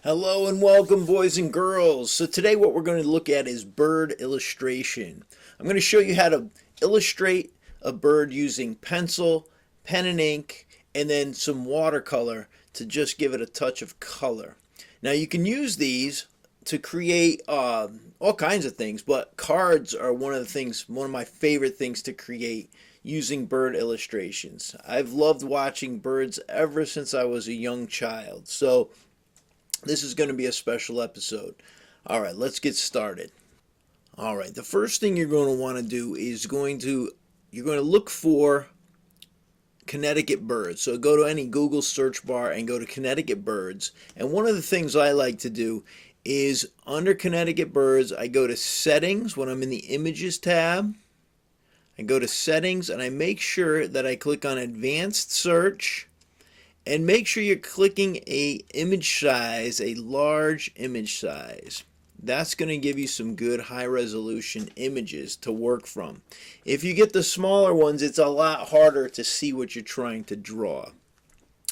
Hello and welcome, boys and girls. So today what we're going to look at is bird illustration. I'm going to show you how to illustrate a bird using pencil, pen and ink, and then some watercolor to just give it a touch of color. Now you can use these to create all kinds of things, but cards are one of my favorite things to create using bird illustrations. I've loved watching birds ever since I was a young child. So this is going to be a special episode. All right, let's get started. All right, the first thing you're going to want to do is you're going to look for Connecticut birds. So go to any Google search bar and go to Connecticut birds. And one of the things I like to do is under Connecticut birds, I go to settings when I'm in the images tab. I go to settings and I make sure that I click on advanced search. And make sure you're clicking a image size, a large image size. That's going to give you some good high resolution images to work from. If you get the smaller ones, it's a lot harder to see what you're trying to draw.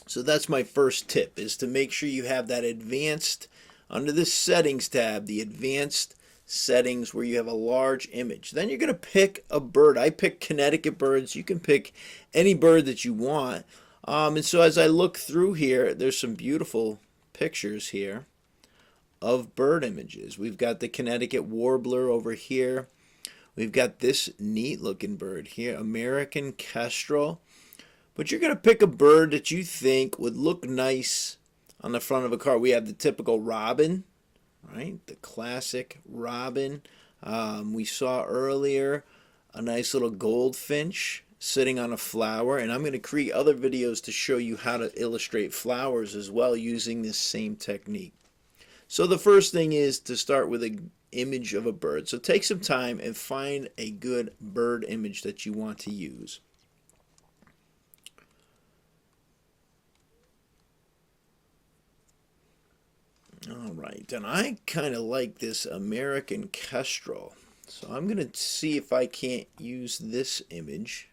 So that's my first tip, is to make sure you have that advanced, under the settings tab, the advanced settings where you have a large image. Then you're going to pick a bird. I pick Connecticut birds. You can pick any bird that you want. And so as I look through here, there's some beautiful pictures here of bird images. We've got the Connecticut warbler over here. We've got this neat looking bird here, American kestrel. But you're going to pick a bird that you think would look nice on the front of a card. We have the typical robin, right? The classic robin. We saw earlier a nice little goldfinch sitting on a flower, and I'm going to create other videos to show you how to illustrate flowers as well using this same technique. So the first thing is to start with an image of a bird. So take some time and find a good bird image that you want to use. Alright, and I kind of like this American kestrel. So I'm going to see if I can't use this image.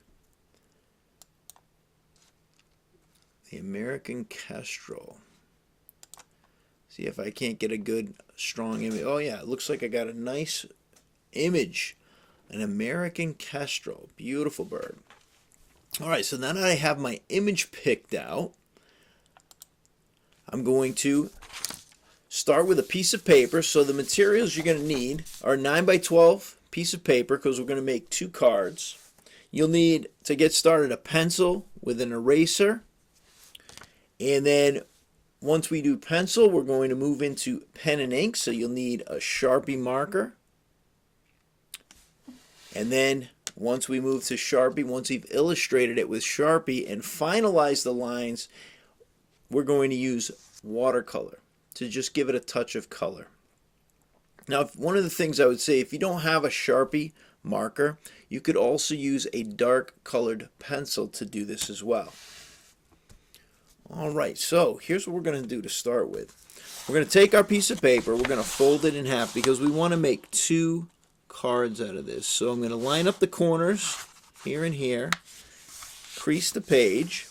The American kestrel. See if I can't get a good strong image. Oh yeah, it looks like I got a nice image. An American kestrel. Beautiful bird. Alright, so now that I have my image picked out, I'm going to start with a piece of paper. So the materials you're going to need are a 9 by 12 piece of paper, because we're going to make 2 cards. You'll need, to get started, a pencil with an eraser. And then once we do pencil, we're going to move into pen and ink. So you'll need a Sharpie marker. And then once we move to Sharpie, once we've illustrated it with Sharpie and finalized the lines, we're going to use watercolor to just give it a touch of color. Now, one of the things I would say, if you don't have a Sharpie marker, you could also use a dark colored pencil to do this as well. Alright, so here's what we're going to do to start with. We're going to take our piece of paper, we're going to fold it in half because we want to make 2 cards out of this. So I'm going to line up the corners here and here, crease the page,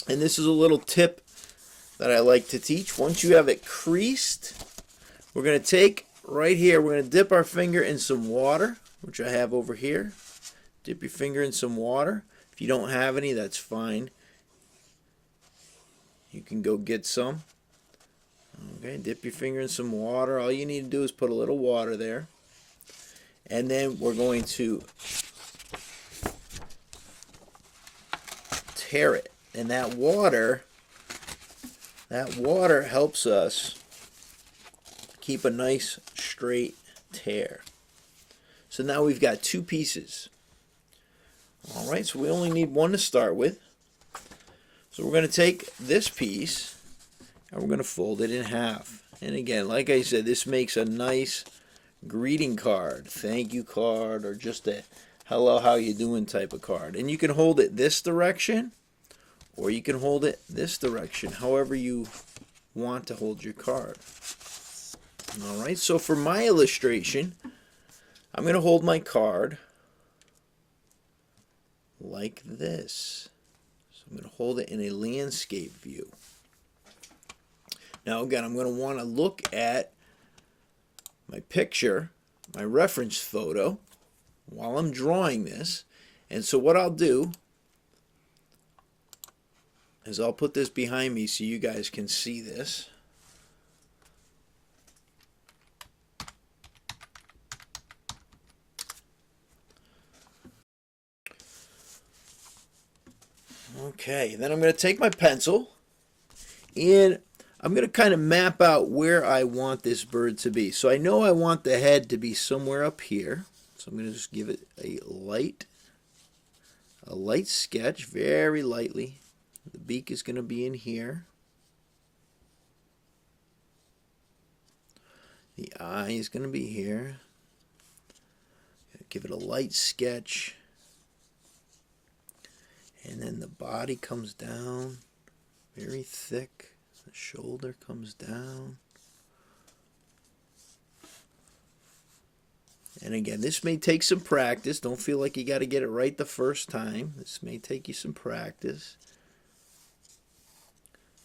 and this is a little tip that I like to teach. Once you have it creased, we're going to take right here, we're going to dip our finger in some water, which I have over here. Dip your finger in some water. If you don't have any, that's fine. You can go get some. Okay, dip your finger in some water. All you need to do is put a little water there. And then we're going to tear it. And that water helps us keep a nice straight tear. So now we've got 2 pieces. Alright, so we only need 1 to start with. So we're going to take this piece and we're going to fold it in half. And again, like I said, this makes a nice greeting card, thank you card, or just a hello, how you doing type of card. And you can hold it this direction or you can hold it this direction, however you want to hold your card. Alright, so for my illustration, I'm going to hold my card like this. So I'm going to hold it in a landscape view. Now again, I'm going to want to look at my picture, my reference photo, while I'm drawing this. And so what I'll do is I'll put this behind me so you guys can see this. Okay, then I'm going to take my pencil and I'm going to kind of map out where I want this bird to be. So I know I want the head to be somewhere up here. So I'm going to just give it a light sketch, very lightly. The beak is going to be in here. The eye is going to be here. Give it a light sketch. And then the body comes down, very thick. The shoulder comes down. And again, this may take some practice. Don't feel like you got to get it right the first time. This may take you some practice.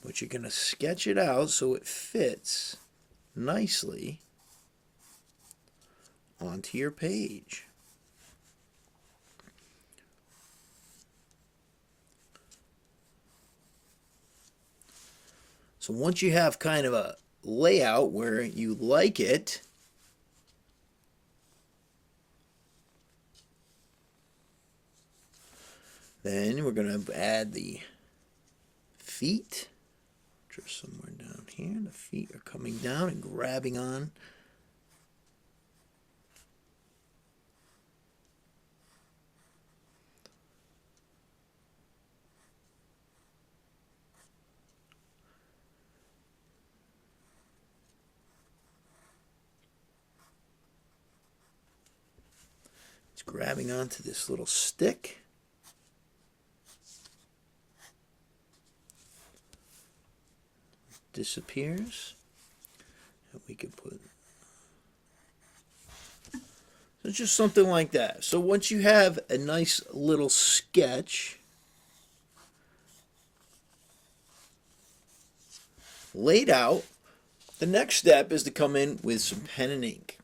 But you're going to sketch it out so it fits nicely onto your page. So once you have kind of a layout where you like it, then we're going to add the feet, which are somewhere down here. The feet are coming down and grabbing on. It's grabbing onto this little stick. Disappears. And we can put... So it's just something like that. So once you have a nice little sketch laid out, the next step is to come in with some pen and ink.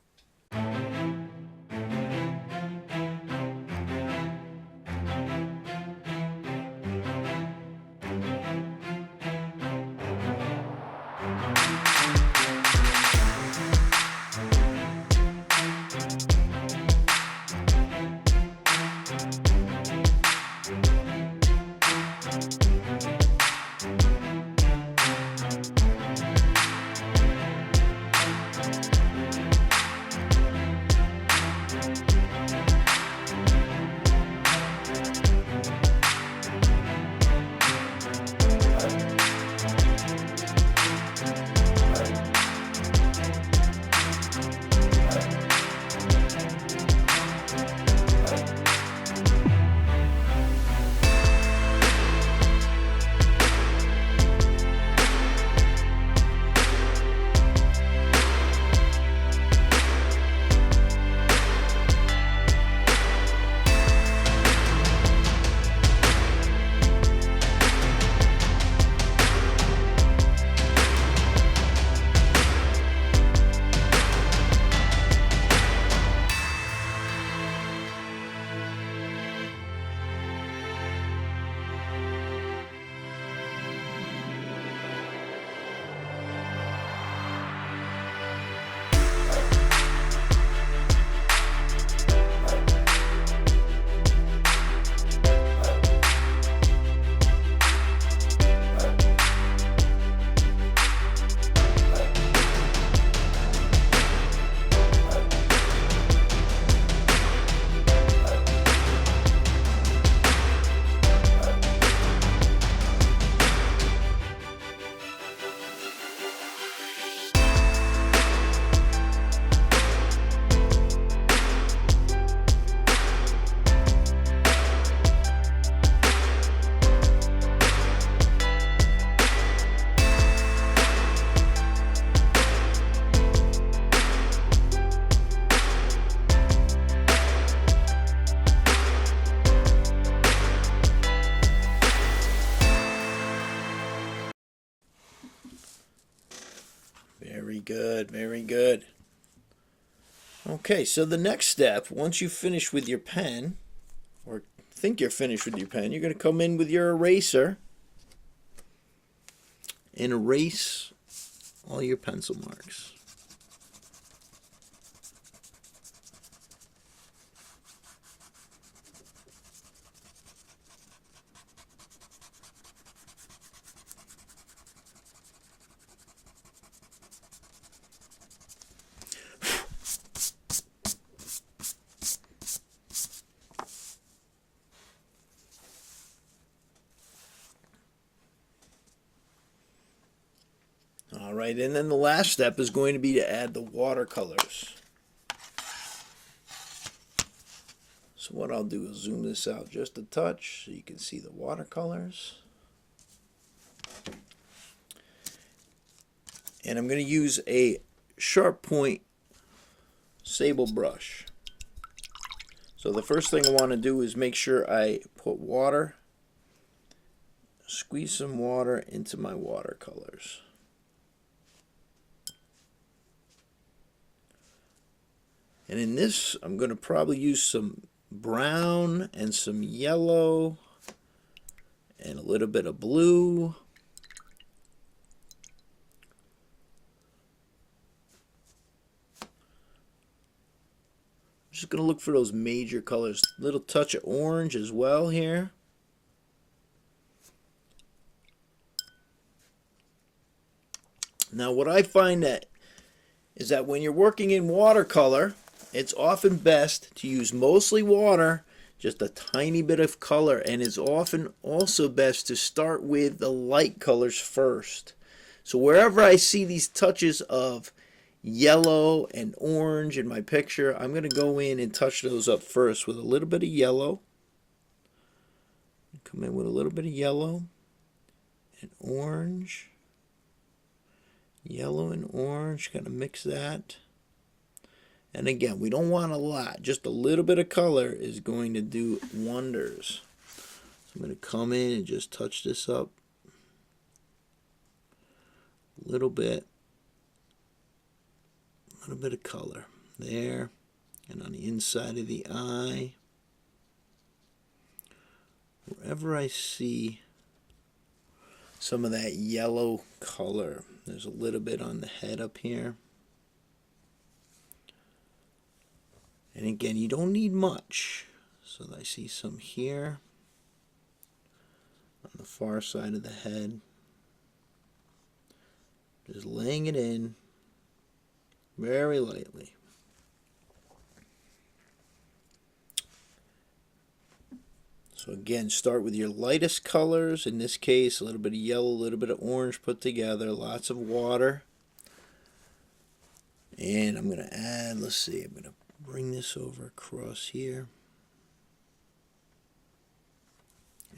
Very good, very good. Okay, so the next step, once you finish with your pen, or think you're finished with your pen, you're going to come in with your eraser and erase all your pencil marks. All right, and then the last step is going to be to add the watercolors. So what I'll do is zoom this out just a touch so you can see the watercolors. And I'm going to use a sharp point sable brush. So the first thing I want to do is make sure I put water, squeeze some water into my watercolors. And in this, I'm going to probably use some brown and some yellow and a little bit of blue. I'm just going to look for those major colors. A little touch of orange as well here. Now what I find is that when you're working in watercolor, it's often best to use mostly water, just a tiny bit of color, and it's often also best to start with the light colors first. So wherever I see these touches of yellow and orange in my picture, I'm going to go in and touch those up first with a little bit of yellow. Come in with a little bit of yellow and orange. Yellow and orange, kind of mix that. And again, we don't want a lot. Just a little bit of color is going to do wonders. So I'm going to come in and just touch this up a little bit. A little bit of color there. And on the inside of the eye. Wherever I see some of that yellow color. There's a little bit on the head up here. And again, you don't need much. So I see some here on the far side of the head. Just laying it in very lightly. So again, start with your lightest colors. In this case, a little bit of yellow, a little bit of orange put together, lots of water. And I'm going to add, let's see, I'm going to bring this over across here.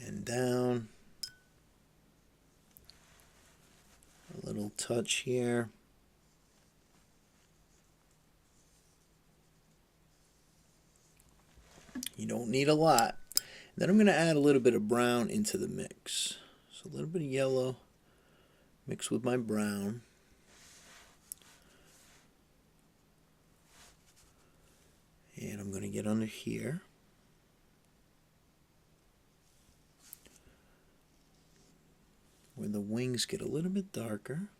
And down. A little touch here. You don't need a lot. Then I'm going to add a little bit of brown into the mix. So a little bit of yellow mixed with my brown. And I'm going to get under here. Where the wings get a little bit darker.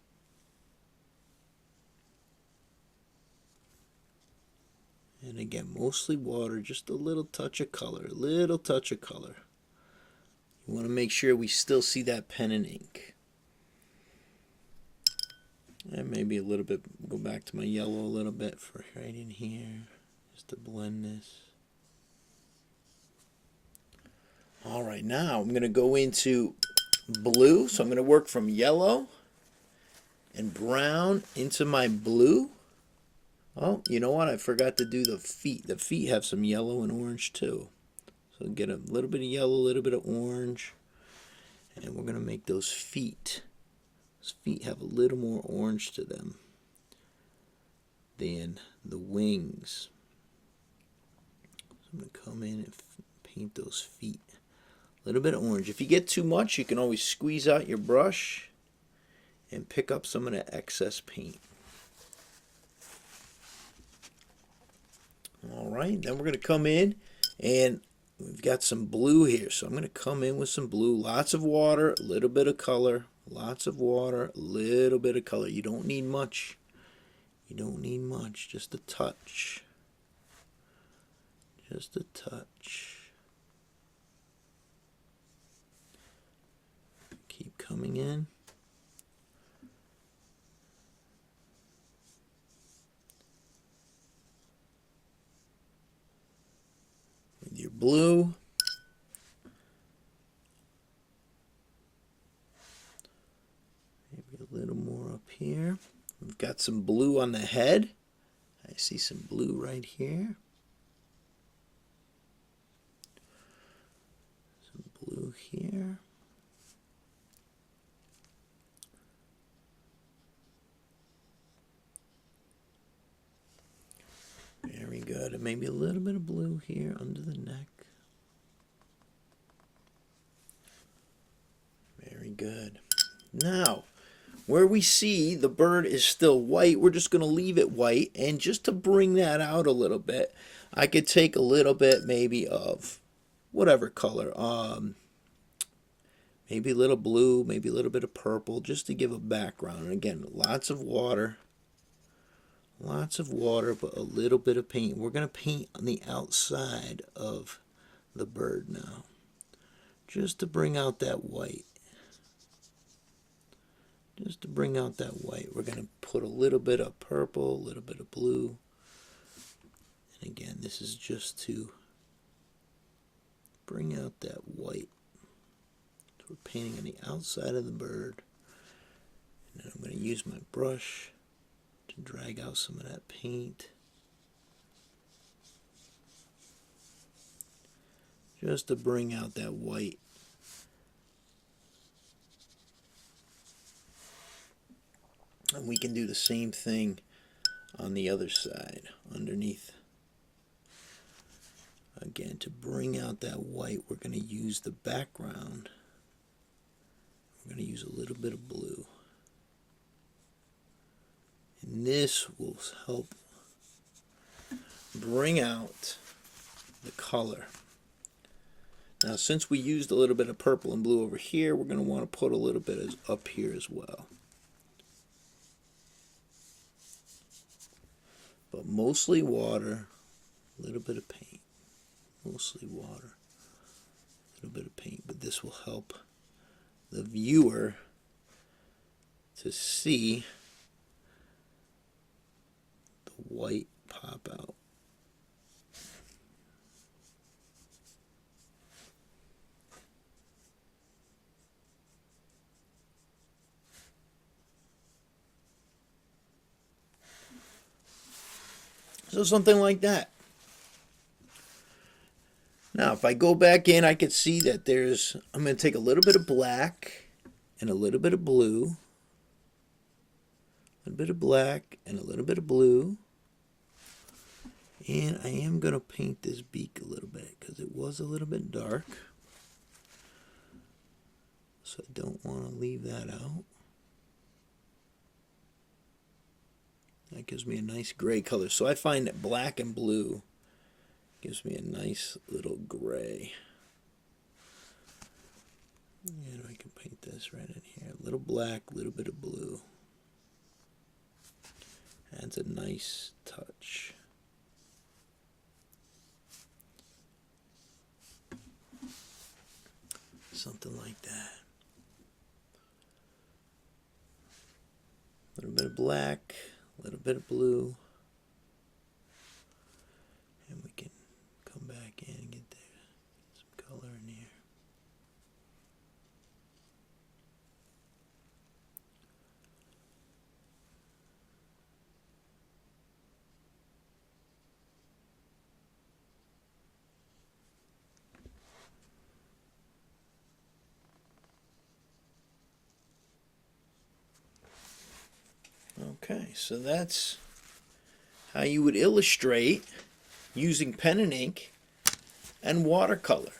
And again, mostly water, just a little touch of color, a little touch of color. You want to make sure we still see that pen and ink. And maybe a little bit, go back to my yellow a little bit for right in here, just to blend this. All right, now I'm going to go into blue. So I'm going to work from yellow and brown into my blue. Oh, you know what? I forgot to do the feet. The feet have some yellow and orange too. So get a little bit of yellow, a little bit of orange. And we're going to make those feet. Those feet have a little more orange to them than the wings. So I'm going to come in and paint those feet. A little bit of orange. If you get too much, you can always squeeze out your brush and pick up some of that excess paint. All right, then we're going to come in and we've got some blue here. So I'm going to come in with some blue. Lots of water, a little bit of color. Lots of water, a little bit of color. You don't need much. You don't need much, just a touch. Just a touch. Keep coming in. With your blue. Maybe a little more up here. We've got some blue on the head. I see some blue right here. Some blue here. Very good. And maybe a little bit of blue here under the neck. Very good. Now, where we see the bird is still white, we're just going to leave it white. And just to bring that out a little bit, I could take a little bit maybe of whatever color. Maybe a little blue, maybe a little bit of purple, just to give a background. And again, lots of water. Lots of water, but a little bit of paint. We're going to paint on the outside of the bird now, just to bring out that white. Just to bring out that white, we're going to put a little bit of purple, a little bit of blue. And again, this is just to bring out that white. So we're painting on the outside of the bird. And then I'm going to use my brush to drag out some of that paint. Just to bring out that white. And we can do the same thing on the other side, underneath. Again, to bring out that white, we're going to use the background. We're going to use a little bit of blue. And this will help bring out the color. Now, since we used a little bit of purple and blue over here, we're going to want to put a little bit up here as well. But mostly water, a little bit of paint. Mostly water, a little bit of paint. But this will help the viewer to see the white pop out. So something like that. Now, if I go back in, I can see that I'm going to take a little bit of black and a little bit of blue. A little bit of black and a little bit of blue. And I am going to paint this beak a little bit because it was a little bit dark. So I don't want to leave that out. That gives me a nice gray color. So I find that black and blue gives me a nice little gray. And I can paint this right in here. A little black, a little bit of blue. Adds a nice touch. Something like that. A little bit of black, a little bit of blue. And we can come back in and get some color in here. Okay, so that's how you would illustrate using pen and ink and watercolor.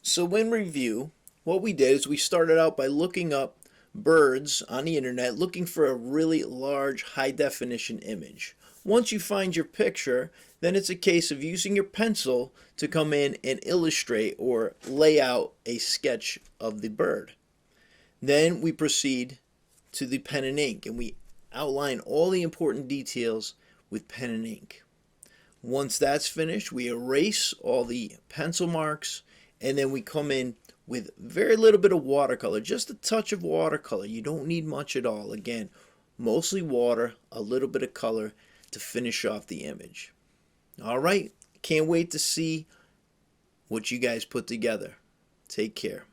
So in review, what we did is we started out by looking up birds on the internet, looking for a really large high definition image. Once you find your picture, then it's a case of using your pencil to come in and illustrate or lay out a sketch of the bird. Then we proceed to the pen and ink, and we outline all the important details with pen and ink. Once that's finished, we erase all the pencil marks, and then we come in with very little bit of watercolor, just a touch of watercolor. You don't need much at all. Again, mostly water, a little bit of color to finish off the image. All right, can't wait to see what you guys put together. Take care.